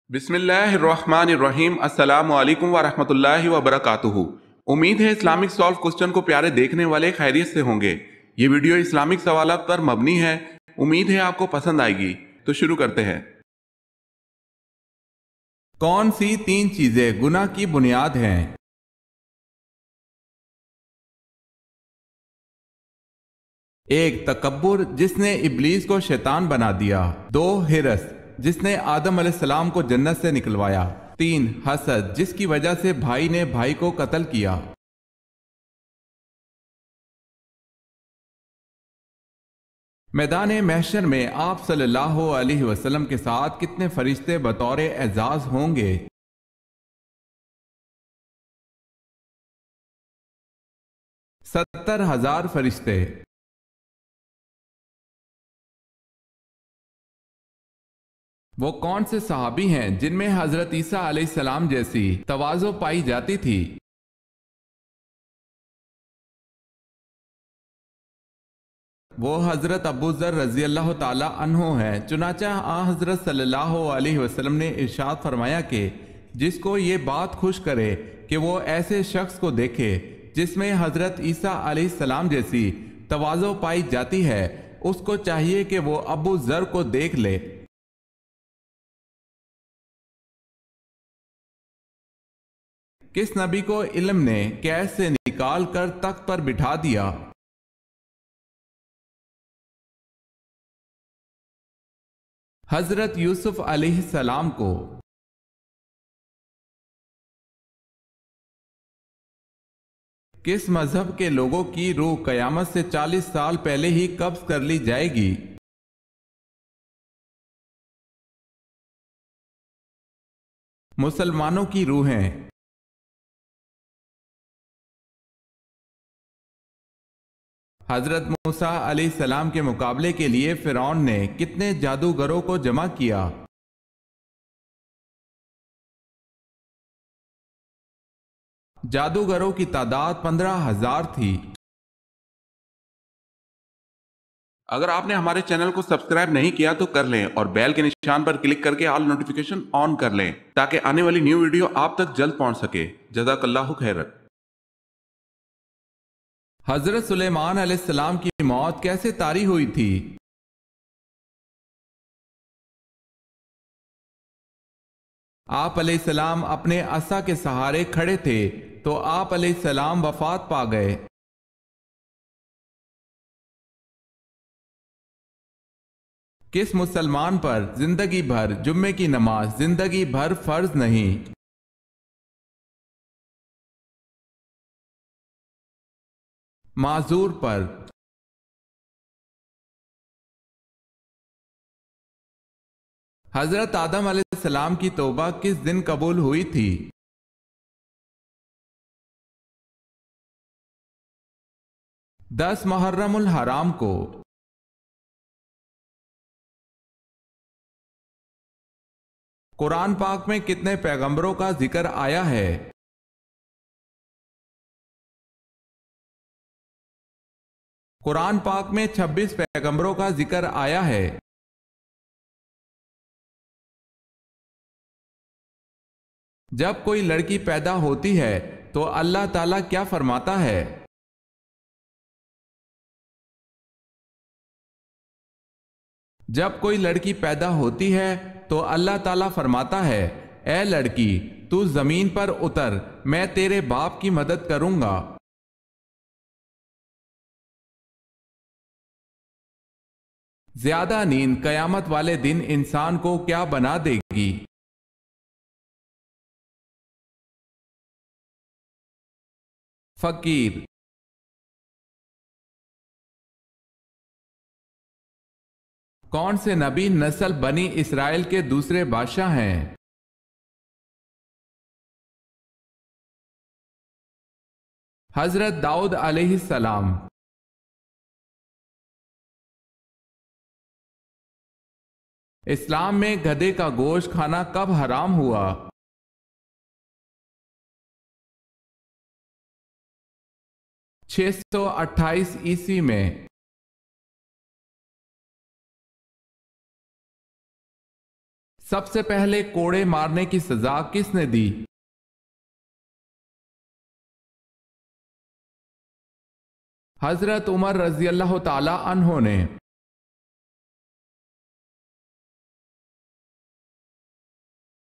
بسم اللہ الرحمن الرحیم۔ السلام علیکم ورحمۃ اللہ وبرکاتہ۔ امید ہے اسلامک سالو کوسچن کو پیارے دیکھنے والے خیریت سے ہوں گے۔ یہ ویڈیو اسلامک سوالات پر مبنی ہے۔ امید ہے آپ کو پسند آئے گی۔ تو شروع کرتے ہیں۔ کون سی 3 چیزیں گناہ کی بنیاد ہیں؟ 1 تکبر، جس نے ابلیس کو شیطان بنا دیا۔ 2 ہرس، جس نے آدم علیہ السلام کو جنت سے نکلوایا۔ 3 حسد، جس کی وجہ سے بھائی نے بھائی کو قتل کیا۔ میدان محشر میں آپ صلی اللہ علیہ وسلم کے ساتھ کتنے فرشتے بطور اعزاز ہوں گے؟ 70,000 فرشتے۔ وہ کون سے صحابی ہیں جن میں حضرت عیسیٰ علیہ السلام جیسی تواضع پائی جاتی تھی؟ وہ حضرت ابو ذر رضی اللہ تعالی عنہ ہیں۔ چنانچہ حضرت صلی اللہ علیہ وسلم نے ارشاد فرمایا کہ جس کو یہ بات خوش کرے کہ وہ ایسے شخص کو دیکھے جس میں حضرت عیسیٰ علیہ السلام جیسی تواضع پائی جاتی ہے، اس کو چاہیے کہ وہ ابو ذر کو دیکھ لے۔ کس نبی کو علم نے قید سے نکال کر تخت پر بٹھا دیا؟ حضرت یوسف علیہ السلام کو۔ کس مذہب کے لوگوں کی روح قیامت سے 40 سال پہلے ہی قبض کر لی جائے گی؟ مسلمانوں کی روحیں۔ حضرت موسیٰ علیہ السلام کے مقابلے کے لیے فرعون نے کتنے جادوگروں کو جمع کیا؟ جادوگروں کی تعداد 15,000 تھی۔ اگر آپ نے ہمارے چینل کو سبسکرائب نہیں کیا تو کر لیں اور بیل کے نشان پر کلک کر کے آل نوٹیفیکیشن آن کر لیں تاکہ آنے والی نیو ویڈیو آپ تک جلد پہنچ سکے۔ جزاک اللہ خیرت۔ حضرت سلیمان علیہ السلام کی موت کیسے طاری ہوئی تھی؟ آپ علیہ السلام اپنے عصا کے سہارے کھڑے تھے تو آپ علیہ السلام وفات پا گئے۔ کس مسلمان پر زندگی بھر جمعے کی نماز زندگی بھر فرض نہیں؟ معذور پر۔ حضرت آدم علیہ السلام کی توبہ کس دن قبول ہوئی تھی؟ 10 محرم الحرام کو۔ قرآن پاک میں کتنے پیغمبروں کا ذکر آیا ہے؟ قرآن پاک میں 26 پیغمبروں کا ذکر آیا ہے۔ جب کوئی لڑکی پیدا ہوتی ہے تو اللہ تعالیٰ کیا فرماتا ہے؟ جب کوئی لڑکی پیدا ہوتی ہے تو اللہ تعالیٰ فرماتا ہے، اے لڑکی تو زمین پر اتر، میں تیرے باپ کی مدد کروں گا۔ زیادہ نیند قیامت والے دن انسان کو کیا بنا دے گی؟ فقیر۔ کون سے نبی نسل بنی اسرائیل کے دوسرے بادشاہ ہیں؟ حضرت داؤد علیہ السلام۔ اسلام میں گدھے کا گوشت کھانا کب حرام ہوا؟ 628 عیسوی میں۔ سب سے پہلے کوڑے مارنے کی سزا کس نے دی؟ حضرت عمر رضی اللہ تعالی عنہ نے۔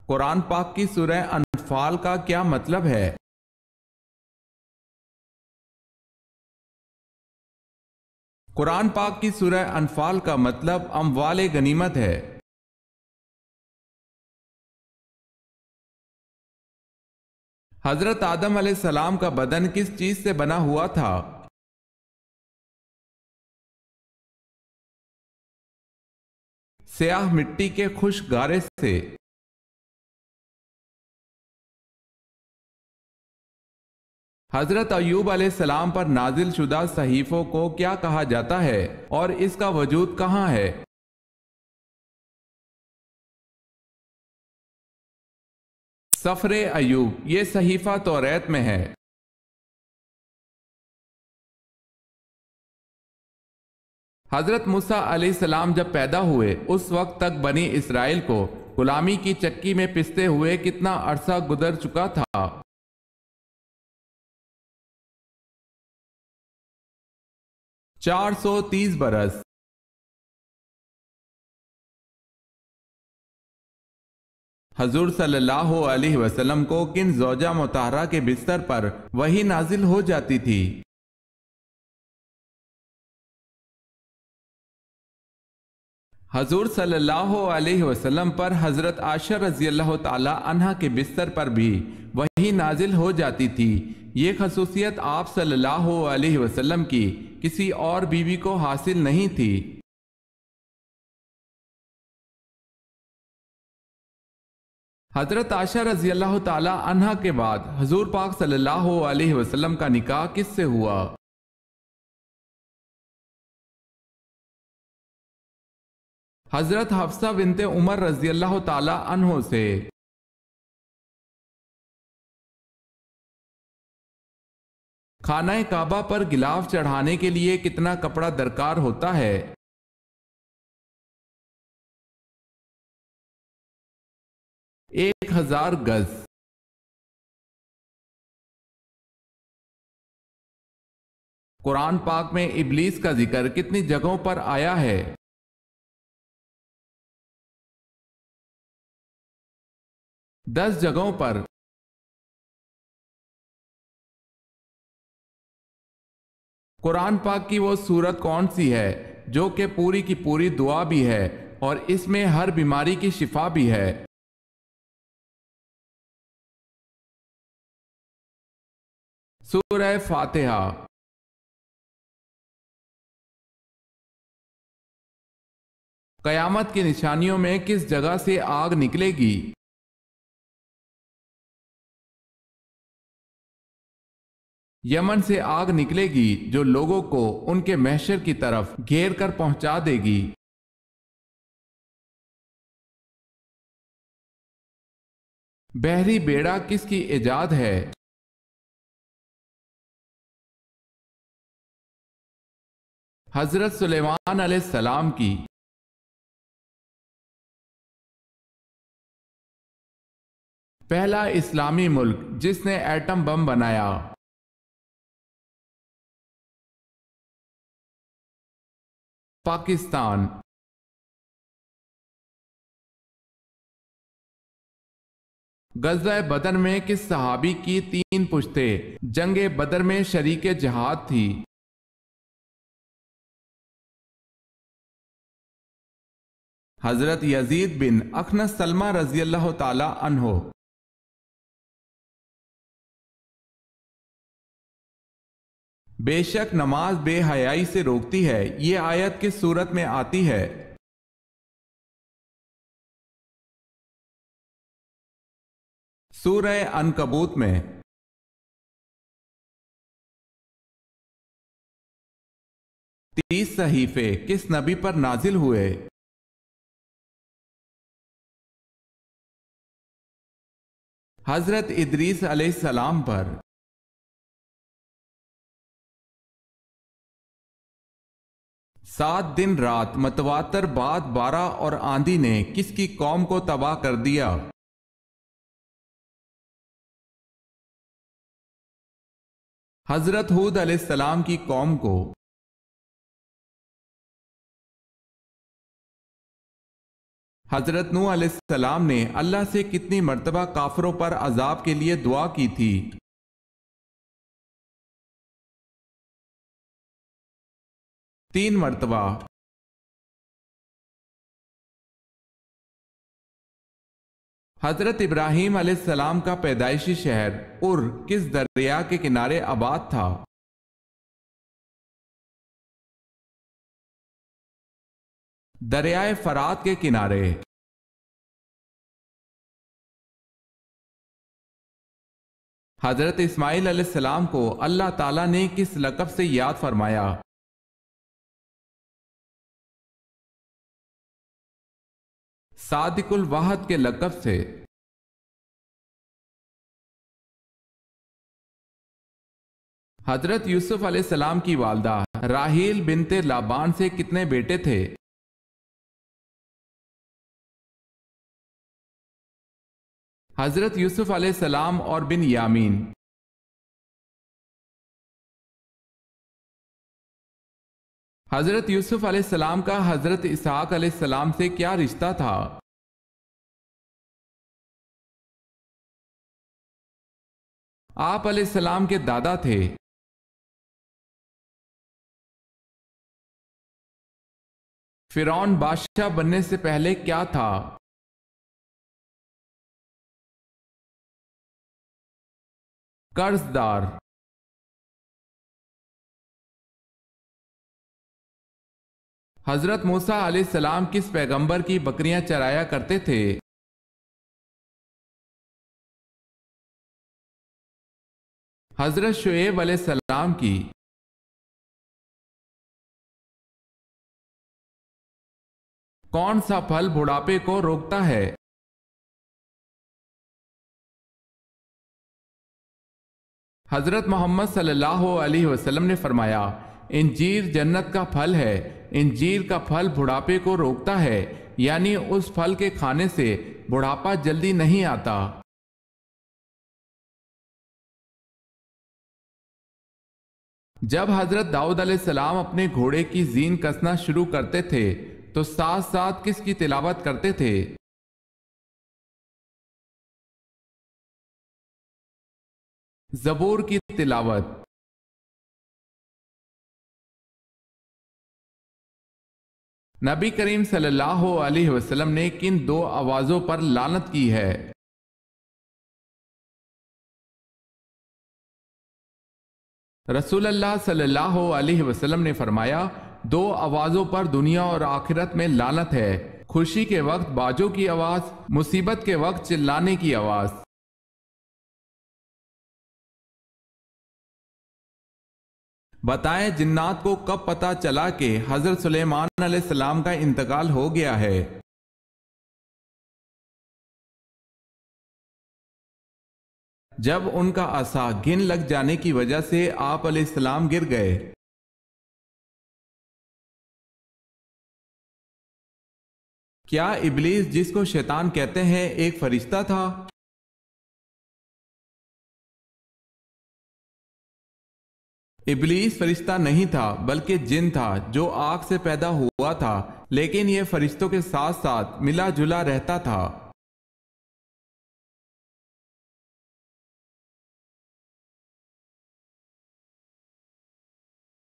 قرآن پاک کی سورہ انفال کا کیا مطلب ہے؟ قرآن پاک کی سورہ انفال کا مطلب اموال غنیمت ہے۔ حضرت آدم علیہ السلام کا بدن کس چیز سے بنا ہوا تھا؟ سیاہ مٹی کے خشک گارے سے۔ حضرت ایوب علیہ السلام پر نازل شدہ صحیفوں کو کیا کہا جاتا ہے اور اس کا وجود کہاں ہے؟ سفر ایوب، یہ صحیفہ توریت میں ہے۔ حضرت موسیٰ علیہ السلام جب پیدا ہوئے اس وقت تک بنی اسرائیل کو غلامی کی چکی میں پستے ہوئے کتنا عرصہ گزر چکا تھا؟ 430 برس۔ حضور صلی اللہ علیہ وسلم کو کن زوجہ مطہرہ کے بستر پر وحی نازل ہو جاتی تھی؟ حضور صلی اللہ علیہ وسلم پر حضرت عائشہ رضی اللہ تعالی عنہ کے بستر پر بھی وحی نازل ہو جاتی تھی۔ یہ خصوصیت آپ صلی اللہ علیہ وسلم کی کسی اور بیوی کو حاصل نہیں تھی۔ حضرت عائشہ رضی اللہ تعالی عنہ کے بعد حضور پاک صلی اللہ علیہ وسلم کا نکاح کس سے ہوا؟ حضرت حفصہ بنت عمر رضی اللہ تعالی عنہ سے۔ خانہ کعبہ پر غلاف چڑھانے کے لیے کتنا کپڑا درکار ہوتا ہے؟ 1000 گز۔ قرآن پاک میں ابلیس کا ذکر کتنی جگہوں پر آیا ہے؟ 10 جگہوں پر۔ قرآن پاک کی وہ سورت کون سی ہے جو کہ پوری کی پوری دعا بھی ہے اور اس میں ہر بیماری کی شفا بھی ہے؟ سورہ فاتحہ۔ قیامت کی نشانیوں میں کس جگہ سے آگ نکلے گی؟ یمن سے آگ نکلے گی جو لوگوں کو ان کے محشر کی طرف گھیر کر پہنچا دے گی۔ بحری بیڑا کس کی ایجاد ہے؟ حضرت سلیمان علیہ السلام کی۔ پہلا اسلامی ملک جس نے ایٹم بم بنایا؟ پاکستان۔ غزوہ بدر میں کس صحابی کی 3 پشتیں جنگ بدر میں شریک جہاد تھی؟ حضرت یزید بن اخنس سلمہ رضی اللہ تعالی عنہ۔ بے شک نماز بے حیائی سے روکتی ہے، یہ آیت کس صورت میں آتی ہے؟ سورہ عنکبوت میں۔ 30 صحیفے کس نبی پر نازل ہوئے؟ حضرت ادریس علیہ السلام پر۔ 7 دن رات متواتر باد بارہ اور آندھی نے کس کی قوم کو تباہ کر دیا؟ حضرت ہود علیہ السلام کی قوم کو۔ حضرت نوح علیہ السلام نے اللہ سے کتنی مرتبہ کافروں پر عذاب کے لیے دعا کی تھی؟ 3 مرتبہ۔ حضرت ابراہیم علیہ السلام کا پیدائشی شہر کس دریا کے کنارے آباد تھا؟ دریائے فرات کے کنارے۔ حضرت اسماعیل علیہ السلام کو اللہ تعالیٰ نے کس لقب سے یاد فرمایا؟ صادق الوعد کے لقب سے۔ حضرت یوسف علیہ السلام کی والدہ راحیل بنت لابان سے کتنے بیٹے تھے؟ حضرت یوسف علیہ السلام اور بن یامین۔ حضرت یوسف علیہ السلام کا حضرت اسحاق علیہ السلام سے کیا رشتہ تھا؟ آپ علیہ السلام کے دادا تھے۔ فرعون بادشاہ بننے سے پہلے کیا تھا؟ قرض دار۔ حضرت موسیٰ علیہ السلام کس پیغمبر کی بکریاں چرایا کرتے تھے؟ حضرت شعیب علیہ السلام کی۔ کون سا پھل بڑھاپے کو روکتا ہے؟ حضرت محمد صلی اللہ علیہ وسلم نے فرمایا، انجیر جنت کا پھل ہے، انجیر کا پھل بڑھاپے کو روکتا ہے، یعنی اس پھل کے کھانے سے بڑھاپا جلدی نہیں آتا۔ جب حضرت داؤد علیہ السلام اپنے گھوڑے کی زین کسنا شروع کرتے تھے تو ساتھ ساتھ کس کی تلاوت کرتے تھے؟ زبور کی تلاوت۔ نبی کریم صلی اللہ علیہ وسلم نے کن 2 آوازوں پر لعنت کی ہے؟ رسول اللہ صلی اللہ علیہ وسلم نے فرمایا، 2 آوازوں پر دنیا اور آخرت میں لعنت ہے، خوشی کے وقت باجوں کی آواز، مصیبت کے وقت چلانے کی آواز۔ بتائیں جنات کو کب پتا چلا کہ حضرت سلیمان علیہ السلام کا انتقال ہو گیا ہے؟ جب ان کا عصا گن لگ جانے کی وجہ سے آپ علیہ السلام گر گئے۔ کیا ابلیس جس کو شیطان کہتے ہیں ایک فرشتہ تھا؟ ابلیس فرشتہ نہیں تھا بلکہ جن تھا جو آگ سے پیدا ہوا تھا، لیکن یہ فرشتوں کے ساتھ ساتھ ملا جلا رہتا تھا۔